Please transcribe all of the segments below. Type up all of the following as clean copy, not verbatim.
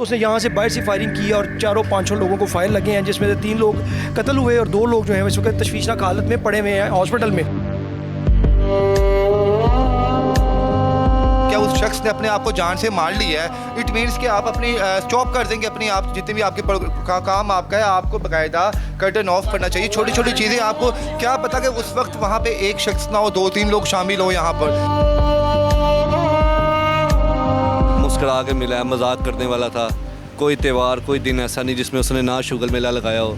उसने यहाँ से बाहर से फायरिंग की और 400-500 लोगों को फायर लगे हैं, जिसमें से 3 लोग कत्ल हुए और 2 लोग जो हैं इस वक्त तशवीशनाक हालत में पड़े हुए हैं हॉस्पिटल में। क्या उस शख्स ने अपने आप को जान से मार लिया है? इट मीन्स कि आप अपनी स्टॉप कर देंगे अपनी आप जितने भी आपके काम आपका है, आपको बाकायदा कर्टन ऑफ करना चाहिए। छोटी छोटी चीज़ें आपको क्या पता कि उस वक्त वहाँ पे एक शख्स ना हो, 2-3 लोग शामिल हो यहाँ पर। मुस्कुरा के मिला है, मजाक करने वाला था। कोई त्यौहार कोई दिन ऐसा नहीं जिसमें उसने ना शुगर मेला लगाया हो।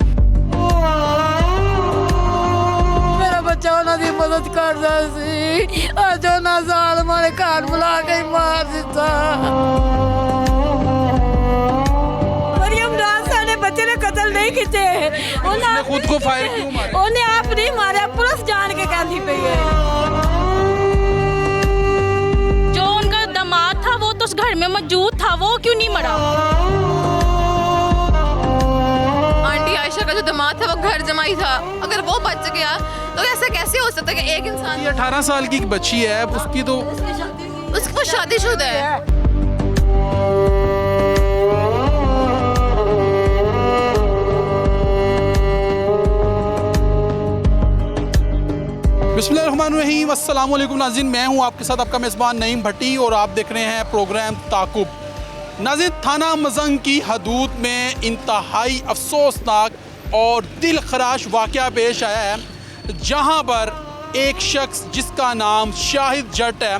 मेरा बच्चा उन्हों की मदद करता सी और जो ना साल मारे घर बुला के ही मार दिता। मरियम राज साडे बच्चे ने कत्ल नहीं किए, उन्हें खुद को फायर क्यों मारा? उन्हें आप नहीं मारा, पुलिस जान के कहती पई है। जो उनका दामाद था वो तो उस घर में मौजूद था, वो क्यों नहीं मरा? आंटी आयशा का जो दामाद था वो घर जमाई था, अगर वो बच गया तो ऐसा कैसे हो सकता है कि एक इंसान। ये 18 साल की बच्ची है, उसकी तो उसको शादीशुदा है। बिस्मिल्लाहिर्रहमानिर्रहीम, अस्सलाम वालेकुम नाज़रीन, मैं हूं आपके साथ आपका मेज़बान नईम भट्टी और आप देख रहे हैं प्रोग्राम ताक़ुब। नाज़रीन, थाना मजंग की हदूद में इंतहाई अफसोसनाक और दिल खराश वाक़या पेश आया है, जहां पर एक शख्स जिसका नाम शाहिद जट है,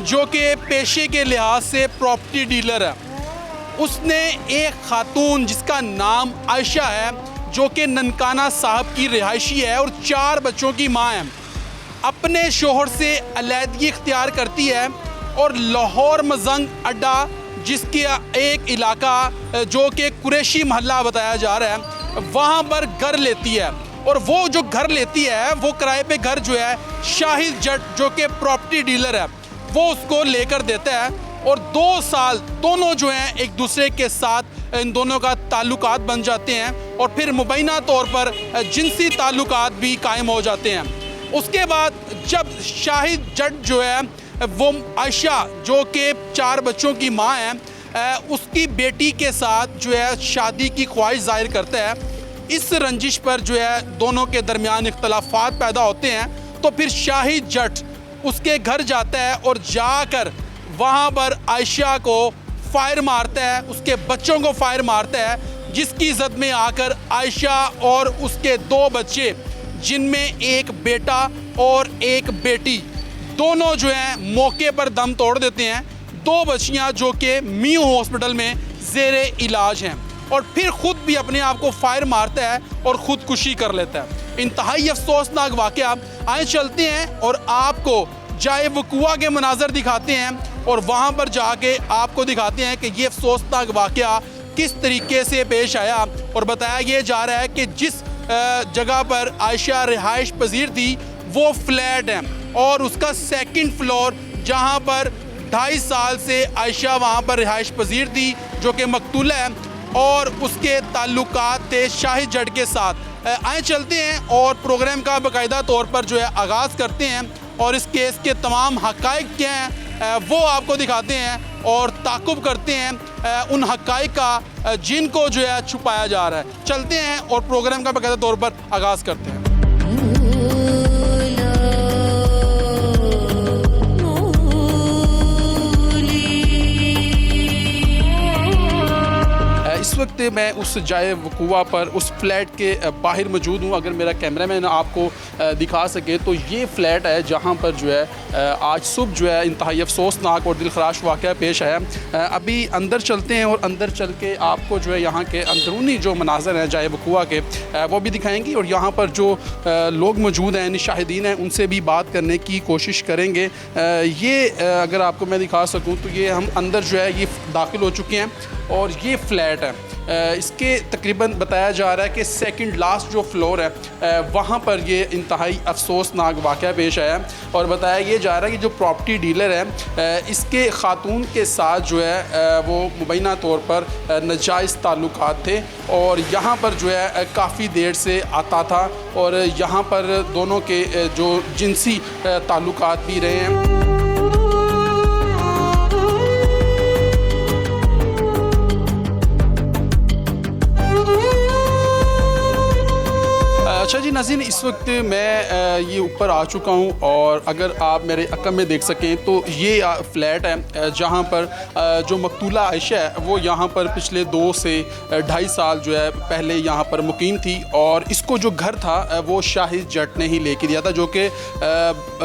जो कि पेशे के लिहाज से प्रॉपर्टी डीलर है, उसने एक खातून जिसका नाम आयशा है, जो कि ननकाना साहब की रिहायशी है और 4 बच्चों की माँ है, अपने शोहर से अलहदगी इख्तियार करती है और लाहौर मजंग अड्डा, जिसके एक इलाका जो कि कुरैशी मोहल्ला बताया जा रहा है, वहाँ पर घर लेती है। और वो जो घर लेती है वो किराए पे घर जो है शाहिद जट, जो कि प्रॉपर्टी डीलर है, वो उसको लेकर देता है और 2 साल दोनों जो हैं एक दूसरे के साथ इन दोनों का ताल्लुकात बन जाते हैं और फिर मुबैना तौर पर जिनसी ताल्लुकात भी कायम हो जाते हैं। उसके बाद जब शाहिद जट जो है वो आयशा, जो कि 4 बच्चों की माँ है, उसकी बेटी के साथ जो है शादी की ख्वाहिश जाहिर करता है। इस रंजिश पर जो है दोनों के दरमियान इख्तलाफात पैदा होते हैं, तो फिर शाहिद जट उसके घर जाता है और जाकर वहाँ पर आयशा को फायर मारता है, उसके बच्चों को फायर मारता है, जिसकी जद में आकर आयशा और उसके 2 बच्चे, जिनमें एक बेटा और एक बेटी, दोनों जो हैं मौके पर दम तोड़ देते हैं। 2 बच्चियां जो कि मियो हॉस्पिटल में ज़ेरे इलाज हैं और फिर ख़ुद भी अपने आप को फायर मारता है और ख़ुदकुशी कर लेता है। इंतहाई अफसोसनाक वाक़या। आए चलते हैं और आपको जाए वक़ुआ के मनाज़र दिखाते हैं और वहाँ पर जाके आपको दिखाते हैं कि ये अफसोसनाक वाक़या किस तरीके से पेश आया। और बताया ये जा रहा है कि जिस जगह पर आयशा रिहाइश पजीर थी वो फ्लैट है और उसका 2nd फ्लोर, जहाँ पर 2.5 साल से आयशा वहाँ पर रिहाइश पजीर थी, जो कि मकतूल है और उसके ताल्लुकात थे शाहिद जट के साथ। आए चलते हैं और प्रोग्राम का बाकायदा तौर पर जो है आगाज़ करते हैं और इस केस के तमाम हक़ाइक़ क्या हैं वो आपको दिखाते हैं और ताक़ुब करते हैं उन हक़ाइक़ का जिनको जो है छुपाया जा रहा है। चलते हैं और प्रोग्राम का बाकायदा तौर पर आगाज़ करते हैं। इस वक्त मैं उस जाए वक़ुआ पर उस फ्लैट के बाहर मौजूद हूँ। अगर मेरा कैमरामैन आपको दिखा सके तो ये फ्लैट है जहाँ पर जो है आज सुबह जो है इंतहाई अफसोसनाक और दिलखराश वाक़या पेश आया। अभी अंदर चलते हैं और अंदर चल के आपको जो है यहाँ के अंदरूनी जो मनाज़र हैं जाए वक़ुआ के वो भी दिखाएंगी और यहाँ पर जो लोग मौजूद हैं यानी शाहिदीन हैं उनसे भी बात करने की कोशिश करेंगे। ये अगर आपको मैं दिखा सकूँ तो ये हम अंदर जो है ये दाखिल हो चुके हैं और ये फ्लैट है। इसके तकरीबन बताया जा रहा है कि 2nd लास्ट जो फ्लोर है वहाँ पर ये इंतहाई अफसोसनाक वाक़या पेश आया और बताया ये जा रहा है कि जो प्रॉपर्टी डीलर है इसके ख़ातून के साथ जो है वो मुबैना तौर पर नाजायज़ ताल्लुकात थे और यहाँ पर जो है काफ़ी देर से आता था और यहाँ पर दोनों के जो जिनसी ताल्लुकात भी रहे हैं। अच्छा जी नाज़रीन, इस वक्त मैं ये ऊपर आ चुका हूँ और अगर आप मेरे अकम में देख सकें तो ये फ्लैट है जहाँ पर जो मकतूला आयशा है वो यहाँ पर पिछले 2 से 2.5 साल जो है पहले यहाँ पर मुकीम थी और इसको जो घर था वो शाहिद जट ने ही लेके दिया था, जो कि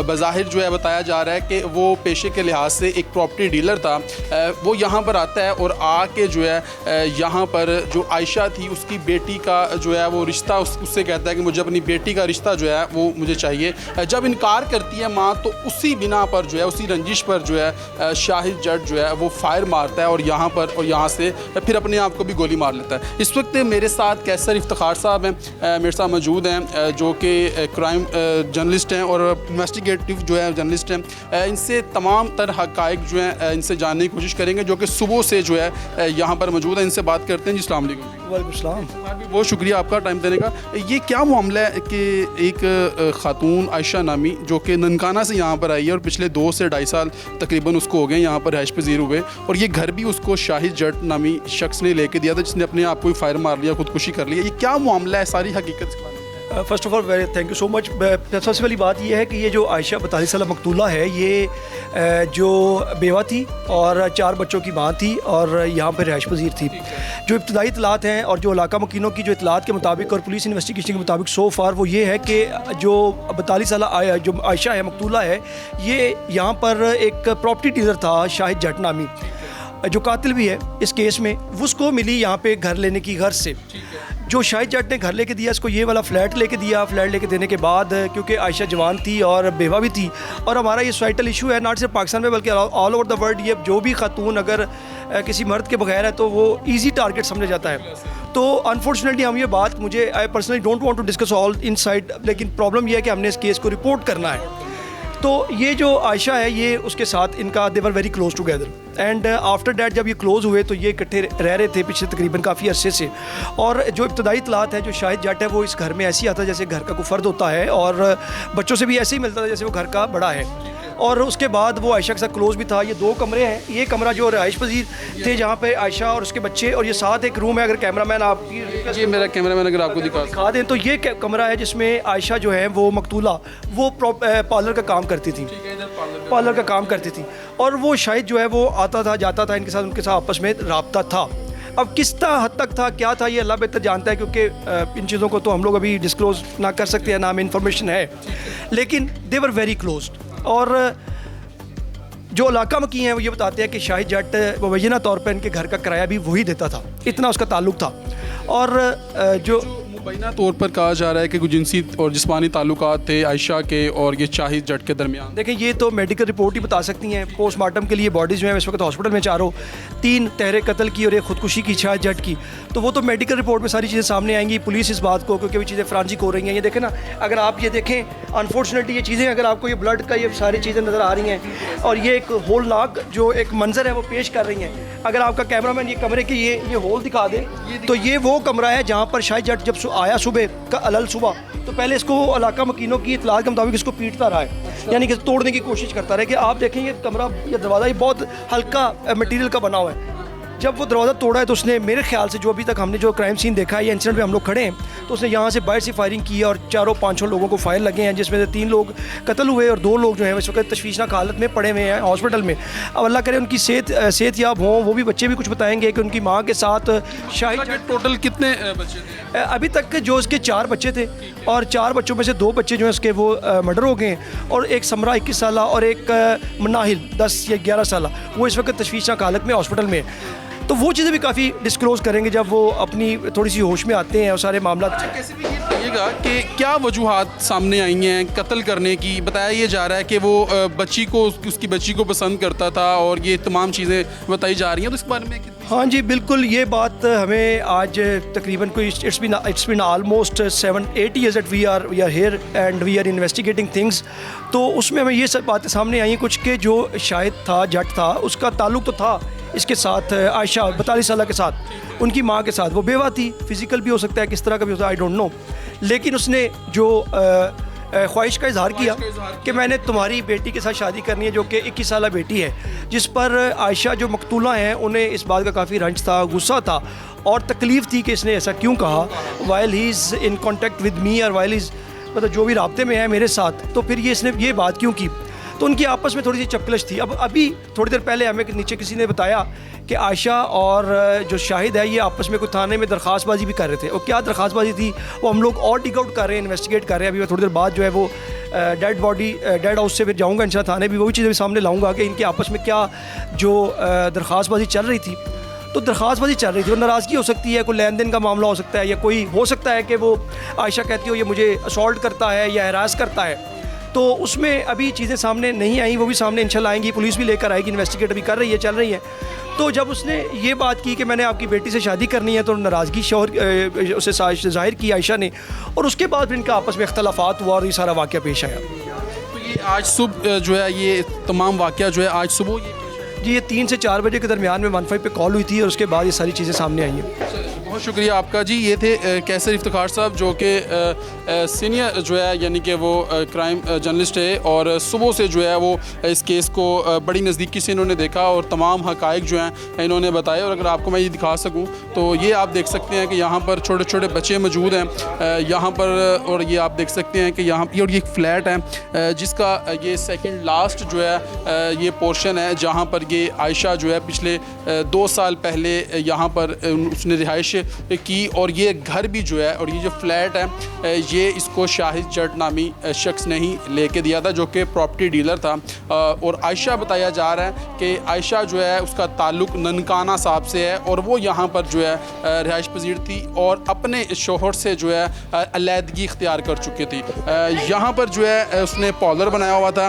बज़ाहिर जो है बताया जा रहा है कि वो पेशे के लिहाज से एक प्रॉपर्टी डीलर था। वो यहाँ पर आता है और आके जो है यहाँ पर जो आयशा थी उसकी बेटी का जो है वो रिश्ता उससे कहता है कि मुझे अपनी बेटी का रिश्ता जो है वो मुझे चाहिए। जब इनकार करती है माँ तो उसी बिना पर जो है, उसी रंजिश पर जो है शाहिद जट जो है वो फायर मारता है और यहाँ से फिर अपने आप को भी गोली मार लेता है। इस वक्त मेरे साथ कैसर इफ्तिखार साहब हैं, मेरे साथ मौजूद हैं, जो कि क्राइम जर्नलिस्ट हैं और इन्वेस्टिगेटिव जो है जर्नलिस्ट हैं। इनसे तमाम तर हक़ाइक़ जो हैं इनसे जानने की कोशिश करेंगे, जो कि सुबह से जो है यहाँ पर मौजूद है। इनसे बात करते हैं जी। अस्सलाम वालेकुम। वालेकुम सलाम। बहुत शुक्रिया आपका टाइम देने का। ये क्या मामला है कि एक खातून आयशा नामी जो कि ननकाना से यहाँ पर आई है और पिछले 2 से 2.5 साल तकरीबन उसको हो गए यहाँ पर रहाइश पजीर हुए, और ये घर भी उसको शाहिद जट नामी शख्स ने लेके दिया था जिसने अपने आप को ही फायर मार लिया, खुदकुशी कर लिया। ये क्या मामला है, सारी हकीकत? First of all very thank you so much. सबसे पहली बात यह है कि ये जो आयशा 42 साल मकतूला है ये जो बेवा थी और 4 बच्चों की माँ थी और यहाँ पर रहाइश पजीर थी। जो इब्तदाई इतलात हैं और जो इलाका मकीनों की जो इतलात के मुताबिक और पुलिस इन्वेस्टिगेशन के मुताबिक सो फार वो ये है कि जो 42 साल जो आयशा है मकतूला है ये यहाँ पर एक प्रॉपर्टी डीलर था शाहिद जट नामी, जो कातिल भी है इस केस में। उसको मिली यहाँ पे घर लेने की घर से, जो शाहिद जट ने घर लेके दिया, इसको ये वाला फ्लैट लेके दिया। फ्लैट लेके देने के बाद क्योंकि आयशा जवान थी और बेवा भी थी, और हमारा ये सोसाइटल इशू है नॉट सिर्फ पाकिस्तान में बल्कि ऑल ओवर द वर्ल्ड, ये जो भी खातून अगर किसी मर्द के बगैर है तो वो ईजी टारगेट समझा जाता है। तो अनफॉर्चुनेटली हम ये बात, मुझे I personally don't want to discuss all inside, लेकिन प्रॉब्लम ये है कि हमने इस केस को रिपोर्ट करना है। तो ये जो आयशा है ये उसके साथ इनका they were very close together, and after that जब ये क्लोज़ हुए तो ये इकट्ठे रह रहे थे पिछले तकरीबन काफ़ी अरसे से। और जो इब्तदाई इतलात है, जो शाहिद जट है वो इस घर में ऐसे ही आता जैसे घर का कोई फ़र्द होता है, और बच्चों से भी ऐसे ही मिलता था जैसे वो घर का बड़ा है। और उसके बाद वो आयशा के साथ क्लोज़ भी था। ये 2 कमरे हैं, ये कमरा जो रहाइश पजीर थे जहाँ पे आयशा और उसके बच्चे, और ये साथ एक रूम है। अगर कैमरामैन आप ये मेरा कैमरामैन अगर आपको दिखा दें तो ये कमरा है जिसमें आयशा जो है वो मकतूला वो पार्लर का काम करती थी, पार्लर का काम करती थी, और वो शाहिद जो है वो आता था जाता था इनके साथ, उनके साथ आपस में राब्ता था। अब किस हद तक था, क्या था, ये अल्लाह बेहतर जानता है, क्योंकि इन चीज़ों को तो हम लोग अभी डिस्क्लोज ना कर सकते हैं, ना हमें इन्फॉर्मेशन है, लेकिन दे वर वेरी क्लोज। और जो इलाका में की हैं वो ये बताते हैं कि शाहिद जट मुबैना तौर पर इनके घर का किराया भी वही देता था, इतना उसका ताल्लुक़ था। और जो मुबैना तौर पर कहा जा रहा है कि कुछ जिनसी और जिस्मानी ताल्लुकात थे आयशा के और ये शाहिद जट के दरमियान। देखें ये तो मेडिकल रिपोर्ट ही बता सकती हैं। पोस्टमार्टम के लिए बॉडीज़ जो है इस वक्त हॉस्पिटल में चारों, 3 तहरे कत्ल की और एक खुदकुशी की शाहिद जट की, तो वो तो मेडिकल रिपोर्ट में सारी चीज़ें सामने आएंगी। पुलिस इस बात को, क्योंकि वो चीज़ें फ्रांजिक हो रही हैं, ये देखें ना, अगर आप ये देखें अनफॉर्चुनेटली ये चीज़ें, अगर आपको ये ब्लड का ये सारी चीज़ें नज़र आ रही हैं और ये एक होलनाक जो एक मंजर है वो पेश कर रही हैं। अगर आपका कैमरामैन ये कमरे के ये होल दिखा दे तो ये वो कमरा है जहाँ पर शाहिद जट जब आया सुबह का अलल सुबह, तो पहले इसको इलाका मकीनों की इतलात के मुताबिक इसको पीटता रहा है, यानी कि तोड़ने की कोशिश करता रहा। कि आप देखेंगे कमरा, ये दरवाज़ा ये बहुत हल्का मटेरियल का बना हुआ है। जब वो दरवाज़ा तोड़ा है तो उसने, मेरे ख्याल से जो अभी तक हमने जो क्राइम सीन देखा है, ये इंसिडेंट में हम लोग खड़े हैं, तो उसने यहाँ से बाहर से फायरिंग की और 4-5 लोगों को फायर लगे हैं, जिसमें से 3 लोग कत्ल हुए और 2 लोग जो हैं इस वक्त तशवीशनाक हालत में पड़े हुए हैं हॉस्पिटल में। अब अल्लाह करे उनकी सेहत याब हों। वो भी बच्चे भी कुछ बताएंगे कि उनकी माँ के साथ शाहिद टोटल कितने बच्चे थे? अभी तक जो उसके 4 बच्चे थे, और 4 बच्चों में से 2 बच्चे जो हैं उसके वो मर्डर हो गए हैं, और एक समरा 21 साल और एक मनाहिल 10 या 11 साल, वो इस वक्त तशवीशनाक हालत में हॉस्पिटल में। तो वो चीज़ें भी काफ़ी डिस्क्लोज़ करेंगे जब वो अपनी थोड़ी सी होश में आते हैं और सारे मामला। कैसे भी ये बताइएगा कि क्या वजूहात सामने आई हैं कत्ल करने की? बताया ये जा रहा है कि वो बच्ची को, उसकी बच्ची को पसंद करता था और ये तमाम चीज़ें बताई जा रही हैं, तो इस बारे में? हाँ जी बिल्कुल, ये बात हमें आज तकरीबन कोई it's been almost 7-8 years that we are here and we are investigating things। तो उसमें हमें ये सब बातें सामने आई कुछ कि जो शाहिद था, जट था, उसका ताल्लुक़ तो था इसके साथ आयशा 42 साल के साथ, उनकी माँ के साथ। वो बेवा थी, फिज़िकल भी हो सकता है, किस तरह का भी होता है आई डोंट नो, लेकिन उसने जो ख्वाहिश का इजहार किया कि मैंने तुम्हारी बेटी के साथ शादी करनी है, जो कि 21 साल बेटी है, जिस पर आयशा जो मकतूला हैं उन्हें इस बात का काफ़ी रंज था, गुस्सा था और तकलीफ़ थी कि इसने ऐसा क्यों कहा, while he is in contact with me और वाइल इज़ मतलब जो भी राब्ते में है मेरे साथ, तो फिर ये इसने ये बात क्यों की। तो उनकी आपस में थोड़ी सी चपकलश थी। अब अभी थोड़ी देर पहले हमें नीचे किसी ने बताया कि आयशा और जो शाहिद है ये आपस में कोई थाने में दरख्वास्तबाजी भी कर रहे थे, और क्या दरख्वास्तबाजी थी वो हम लोग और डिग आउट कर रहे हैं, इन्वेस्टिगेट कर रहे हैं। अभी मैं थोड़ी देर बाद जो है वो डेड बॉडी डेड हाउस से फिर जाऊँगा इंशाल्लाह थाने, भी वही चीज़ें भी सामने लाऊँगा कि इनके आपस में क्या जो दरख्वास्तबाजी चल रही थी। तो दरख्वास्तबाजी चल रही थी और नाराज़गी हो सकती है, कोई लेन देन का मामला हो सकता है, या कोई हो सकता है कि वो आयशा कहती हो ये मुझे असॉल्ट करता है या हरास करता है। तो उसमें अभी चीज़ें सामने नहीं आई, वो भी सामने इंशाल्लाह आएंगी, पुलिस भी लेकर आएगी, इन्वेस्टिगेट अभी कर रही है, चल रही है। तो जब उसने ये बात की कि मैंने आपकी बेटी से शादी करनी है, तो नाराज़गी शोहर उसे जाहिर की आयशा ने, और उसके बाद फिर इनका आपस में इख्तलाफात हुआ और ये सारा वाक़या पेश आया। तो ये आज सुबह जो है ये तमाम वाक़या जो है आज सुबह जी ये 3 से 4 बजे के दरमियान में 15 पे कॉल हुई थी और उसके बाद ये सारी चीज़ें सामने आई हैं। बहुत शुक्रिया आपका जी। ये थे कैसर इफ्तिखार साहब जो कि सीनियर जो है यानी कि वो क्राइम जर्नलिस्ट है, और सुबह से जो है वो इस केस को बड़ी नज़दीकी से इन्होंने देखा और तमाम हक़ाइक़ जो हैं इन्होंने बताए। और अगर आपको मैं ये दिखा सकूं तो ये आप देख सकते हैं कि यहाँ पर छोटे छोटे बच्चे मौजूद हैं यहाँ पर, और ये आप देख सकते हैं कि यहाँ और ये एक फ्लैट है जिसका ये सेकंड लास्ट जो है ये पोर्शन है जहाँ पर ये आयशा जो है पिछले 2 साल पहले यहाँ पर उसने रिहाइश की, और ये घर भी जो है और ये जो फ्लैट है ये इसको शाहिद जट नामी शख्स ने ही लेके दिया था जो कि प्रॉपर्टी डीलर था। और आयशा बताया जा रहा है कि आयशा जो है उसका ताल्लुक़ ननकाना साहब से है और वो यहाँ पर जो है रिहाइश पजीर थी और अपने शोहर से जो है अलहदगी इख्तियार कर चुकी थी। यहाँ पर जो है उसने पॉलर बनाया हुआ था,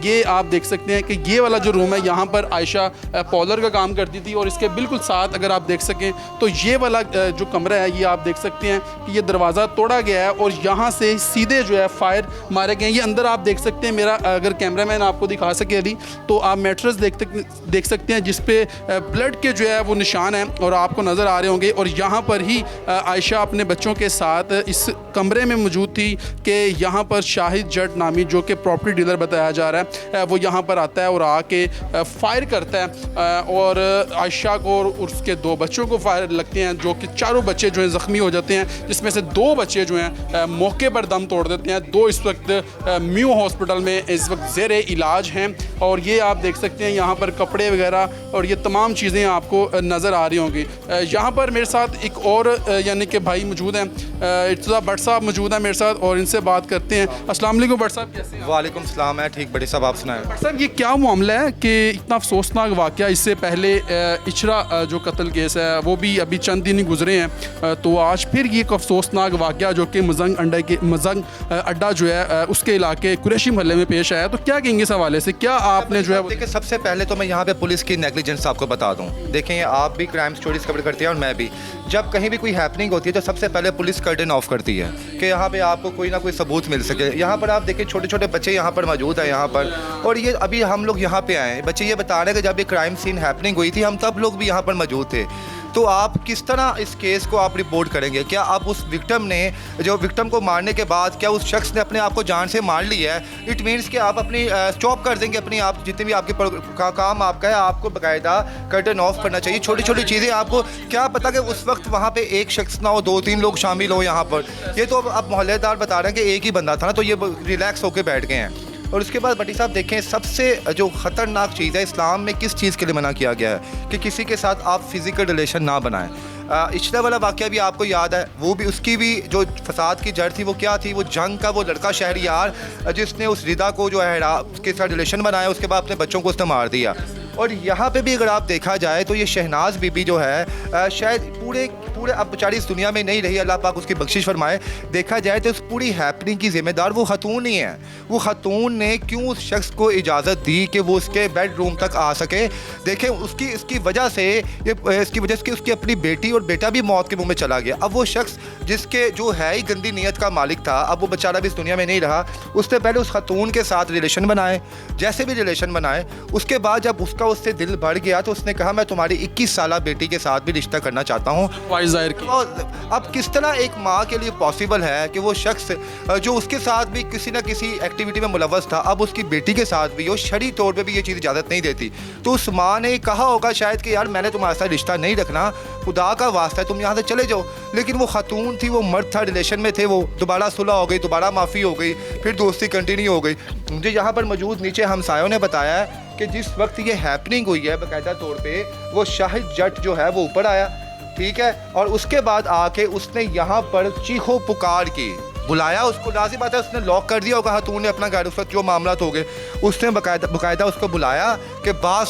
ये आप देख सकते हैं कि ये वाला जो रूम है यहाँ पर आयशा पॉलर का काम करती थी, और इसके बिल्कुल साथ अगर आप देख सकें तो ये वाला जो कमरा है ये आप देख सकते हैं कि ये दरवाज़ा तोड़ा गया है और यहाँ से सीधे जो है फायर मारे गए हैं। ये अंदर आप देख सकते हैं, मेरा अगर कैमरामैन आपको दिखा सके अभी तो आप मैट्रेस देख सकते हैं जिस पे ब्लड के जो है वो निशान हैं और आपको नज़र आ रहे होंगे। और यहाँ पर ही आयशा अपने बच्चों के साथ इस कमरे में मौजूद थी कि यहाँ पर शाहिद जट नामी जो कि प्रॉपर्टी डीलर बताया जा रहा है वो यहाँ पर आता है और आके फायर करता है और आयशा को और उसके 2 बच्चों को फायर लगते हैं, जो कि चारों बच्चे जो हैं ज़ख्मी हो जाते हैं, जिसमें से 2 बच्चे जो हैं मौके पर दम तोड़ देते हैं। 2 इस वक्त म्यू हॉस्पिटल में इस वक्त ज़ेरे इलाज हैं। और ये आप देख सकते हैं यहाँ पर कपड़े वगैरह और ये तमाम चीज़ें आपको नज़र आ रही होंगी। यहाँ पर मेरे साथ एक और यानी कि भाई मौजूद हैं, इर्तज़ा भट्ट साहब मौजूद हैं मेरे साथ, और इनसे बात करते हैं। अस्सलाम वालेकुम भट्ट साहब, कैसे हैं? वालेकुम सलाम। है ठीक बड़ी साहब, आप सुनाएं। भट्ट साहब ये क्या मामला है कि इतना अफसोसनाक वाक़या, इससे पहले इचरा जो कत्ल केस है वो भी अभी चंद दिन ही गुजरे हैं, तो आज फिर ये एक अफसोसनाक वाक़या जो कि मजंग अड्डा जो है उसके इलाके कुरैशी महल्ले में पेश आया, तो क्या कहेंगे इस हवाले से? क्या आपने जो है देखिए, सबसे पहले तो मैं यहाँ पे पुलिस की नेग्लिजेंस आपको बता दूँ। देखें, आप भी क्राइम स्टोरीज कवर करते हैं और मैं भी, जब कहीं भी कोई हैपनिंग होती है तो सबसे पहले पुलिस कर्टन ऑफ करती है कि यहाँ पे आपको कोई ना कोई सबूत मिल सके। यहाँ पर आप देखिए छोटे छोटे बच्चे यहाँ पर मौजूद हैं यहाँ पर, और ये अभी हम लोग यहाँ पे आए हैं, बच्चे ये बता रहे हैं कि जब ये क्राइम सीन हैपनिंग हुई थी हम तब लोग भी यहाँ पर मौजूद थे। तो आप किस तरह इस केस को आप रिपोर्ट करेंगे? क्या आप उस विक्टिम ने, जो विक्टिम को मारने के बाद क्या उस शख्स ने अपने आप को जान से मार लिया है? इट मीन्स कि आप अपनी स्टॉप कर देंगे अपनी, आप जितने भी आपके काम आपका है आपको बाकायदा कर्टन ऑफ करना चाहिए। छोटी छोटी चीज़ें, आपको क्या पता कि उस वक्त वहाँ पे एक शख्स ना हो, 2-3 लोग शामिल हो यहाँ पर। ये तो अब मोहल्लेदार बता रहे हैं कि एक ही बंदा था ना, तो ये रिलैक्स होकर बैठ गए हैं। और उसके बाद भट्टी साहब देखें, सबसे जो ख़तरनाक चीज़ है, इस्लाम में किस चीज़ के लिए मना किया गया है कि किसी के साथ आप फिज़िकल रिलेशन ना बनाएं। इचरा वाला वाक़या भी आपको याद है, वो भी उसकी भी जो फसाद की जड़ थी वो क्या थी? वो जंग का वो लड़का शहरियार जिसने उस रिदा को जो है उसके साथ रिलेशन बनाया, उसके बाद अपने बच्चों को उसने मार दिया। और यहाँ पे भी अगर आप देखा जाए तो ये शहनाज बीबी जो है शायद पूरे अब बेचारी इस दुनिया में नहीं रही, अल्लाह पाक उसकी बख्शिश फरमाए। देखा जाए तो उस पूरी हैपनिंग की ज़िम्मेदार वो खतून ही है। वो खतून ने क्यों उस शख्स को इजाज़त दी कि वो उसके बेडरूम तक आ सके? देखें, इसकी वजह से उसकी अपनी बेटी और बेटा भी मौत के मुंह में चला गया। अब वो शख्स जिसके जो है ही गंदी नीयत का मालिक था, अब वो बेचारा भी इस दुनिया में नहीं रहा। उसने पहले उस खतून के साथ रिलेशन बनाए, जैसे भी रिलेशन बनाए, उसके बाद जब उसका का उससे दिल बढ़ गया तो उसने कहा मैं तुम्हारी 21 साल बेटी के साथ भी रिश्ता करना चाहता हूँ। ख्वाहिश जाहिर की। और अब किस तरह एक माँ के लिए पॉसिबल है कि वो शख्स जो उसके साथ भी किसी न किसी एक्टिविटी में मुलव्वस था, अब उसकी बेटी के साथ भी वो शरई तौर पे भी ये चीज़ इजाज़त नहीं देती। तो उस माँ ने कहा होगा शायद कि यार मैंने तुम्हारे साथ रिश्ता नहीं रखना, खुदा का वास्ता है तुम यहाँ से चले जाओ। लेकिन वो खातून थी, वो मर्द था, रिलेशन में थे, वो दोबारा सुलह हो गई, दोबारा माफ़ी हो गई, फिर दोस्ती कंटिन्यू हो गई। मुझे यहाँ पर मौजूद नीचे हमसायों ने बताया है कि जिस वक्त ये हैपनिंग हुई है बाकायदा तौर पे वो शाहिद जट जो है वो ऊपर आया, ठीक है, और उसके बाद आके उसने यहाँ पर चीखो पुकार की बुलाया उसको। लाज़िम बात है उसने लॉक कर दिया होगा खातून ने अपना घर, उस वक्त जो मामला हो गए उसने बाकायदा उसको बुलाया कि बात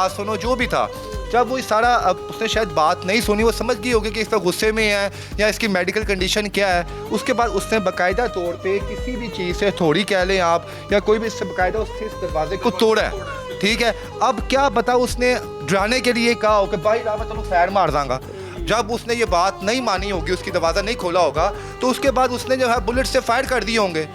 सुनो जो भी था। जब वो सारा उसने शायद बात नहीं सुनी, वो समझ गई होगी कि इसका गुस्से में है या इसकी मेडिकल कंडीशन क्या है। उसके बाद उसने बाकायदा तौर पे किसी भी चीज़ से थोड़ी कह लें आप या कोई भी इससे बाकायदा उससे इस दरवाजे को तोड़ा है, ठीक है। अब क्या पता उसने डराने के लिए कहा हो कि भाई रावत तो फैर मार दूँगा। जब उसने ये बात नहीं मानी होगी, उसकी दरवाज़ा नहीं खोला होगा, तो उसके बाद उसने जो है बुलेट से फायर कर दिए होंगे।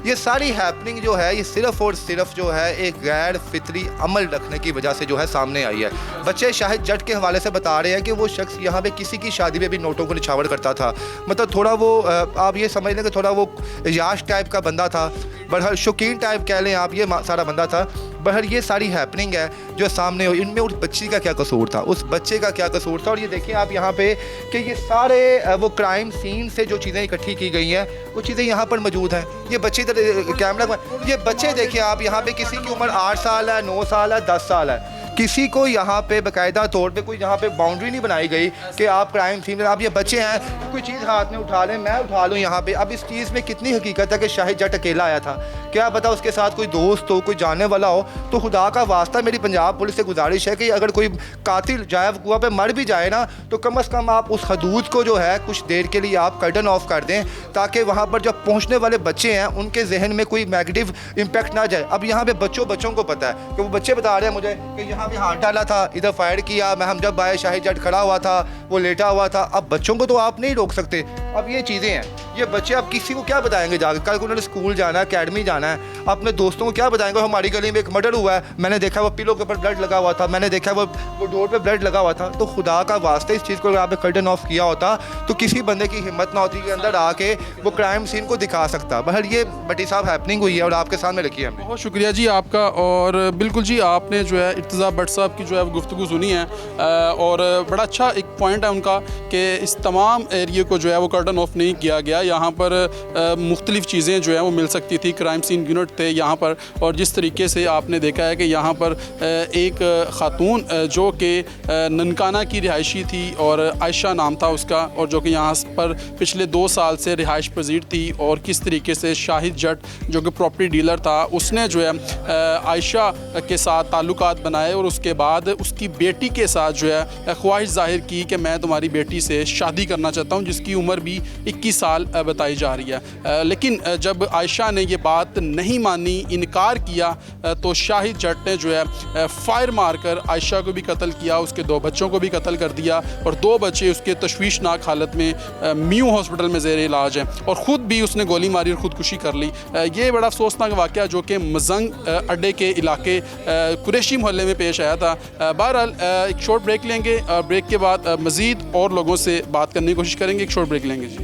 ये सारी हैपनिंग जो है ये सिर्फ़ और सिर्फ जो है एक गैर फितरी अमल रखने की वजह से जो है सामने आई है। बच्चे शाहिद जट के हवाले से बता रहे हैं कि वो शख्स यहाँ पे किसी की शादी में भी नोटों को निछावर करता था। मतलब थोड़ा वो आप ये समझ लें कि थोड़ा वो याश टाइप का बंदा था, बहर शौकीन टाइप कह लें आप, ये सारा बंदा था। बहर ये सारी हैपनिंग है जो सामने हुई, इनमें उस बच्ची का क्या कसूर था, उस बच्चे का क्या कसूर था। और ये देखिए आप यहाँ पे कि ये सारे वो क्राइम सीन से जो चीज़ें इकट्ठी की गई हैं वो चीज़ें यहाँ पर मौजूद हैं। ये बच्चे कैमरा, ये बच्चे देखिए आप यहाँ पे किसी की उम्र 8 साल है, 9 साल है, 10 साल है। किसी को यहाँ पे बाकायदा तौर पे कोई यहाँ पे बाउंड्री नहीं बनाई गई कि आप क्राइम सीन में आप ये बच्चे हैं कोई चीज़ हाथ में उठा लें, मैं उठा लूँ यहाँ पे। अब इस चीज़ में कितनी हकीकत है कि शाहिद जट अकेला आया था, क्या पता उसके साथ कोई दोस्त हो, कोई जानने वाला हो। तो खुदा का वास्ता मेरी पंजाब पुलिस से गुजारिश है कि अगर कोई कातिल जाए कुआं पे मर भी जाए ना, तो कम अज़ कम आप उस हदूद को जो है कुछ देर के लिए आप कर्टन ऑफ कर दें, ताकि वहाँ पर जब पहुँचने वाले बच्चे हैं उनके जहन में कोई नेगेटिव इम्पैक्ट ना जाए। अब यहाँ पे बच्चों को पता है कि वो बच्चे बता रहे हैं मुझे कि यहाँ पे हाथ डाला था, इधर फायर किया, मैं हम जब आए शाहिद जट खड़ा हुआ था, वो लेटा हुआ था। अब बच्चों को तो आप नहीं रोक सकते। अब ये चीज़ें हैं, ये बच्चे अब किसी को क्या बताएंगे जाकर, कल को उन्होंने स्कूल जाना है, अकेडमी जाना है, अपने दोस्तों को क्या बताएंगे हमारी गली में एक मर्डर हुआ है, मैंने देखा वो पिलो के ऊपर ब्लड लगा हुआ था, मैंने देखा वो डोर पे ब्लड लगा हुआ था। तो खुदा का वास्ते इस चीज़ को अगर आपने कर्टन ऑफ किया होता तो किसी बंदे की हिम्मत ना होती कि अंदर आके वो क्राइम सीन को दिखा सकता। बहर ये बटी साहब हैपनिंग हुई है और आपके सामने रखी है हमने। बहुत शुक्रिया जी आपका। और बिल्कुल जी आपने जो है इर्तज़ा भट्ट साहब की जो है गुफ्तगू सुनी है और बड़ा अच्छा एक पॉइंट है उनका कि इस तमाम एरिए को जो है वो कर्टन ऑफ नहीं किया गया। यहाँ पर मुख्तलिफ़ चीज़ें जो है वो मिल सकती थी, क्राइम सीन यूनिट थे यहाँ पर। और जिस तरीके से आपने देखा है कि यहाँ पर एक ख़ातून जो कि ननकाना की रिहायशी थी और आयशा नाम था उसका, और जो कि यहाँ पर पिछले 2 साल से रिहाइश पजीर थी, और किस तरीके से शाहिद जट जो कि प्रॉपर्टी डीलर था उसने जो है आयशा के साथ ताल्लुकात बनाए और उसके बाद उसकी बेटी के साथ जो है ख्वाहिश जाहिर की कि मैं तुम्हारी बेटी से शादी करना चाहता हूँ, जिसकी उम्र भी 21 साल बताई जा रही है। लेकिन जब आयशा ने ये बात नहीं मानी, इनकार किया, तो शाहिद जट ने जो है फायर मारकर आयशा को भी कत्ल किया, उसके 2 बच्चों को भी कत्ल कर दिया, और 2 बच्चे उसके तशवीशनाक हालत में म्यू हॉस्पिटल में ज़ेर इलाज हैं, और ख़ुद भी उसने गोली मारी और ख़ुदकुशी कर ली। ये बड़ा अफसोसनाक वाक़या जो कि मजंग अड्डे के इलाके कुरैशी मोहल्ले में पेश आया था। बहरहाल एक शॉर्ट ब्रेक लेंगे, ब्रेक के बाद मज़ीद और लोगों से बात करने की कोशिश करेंगे। एक शॉर्ट ब्रेक लेंगे।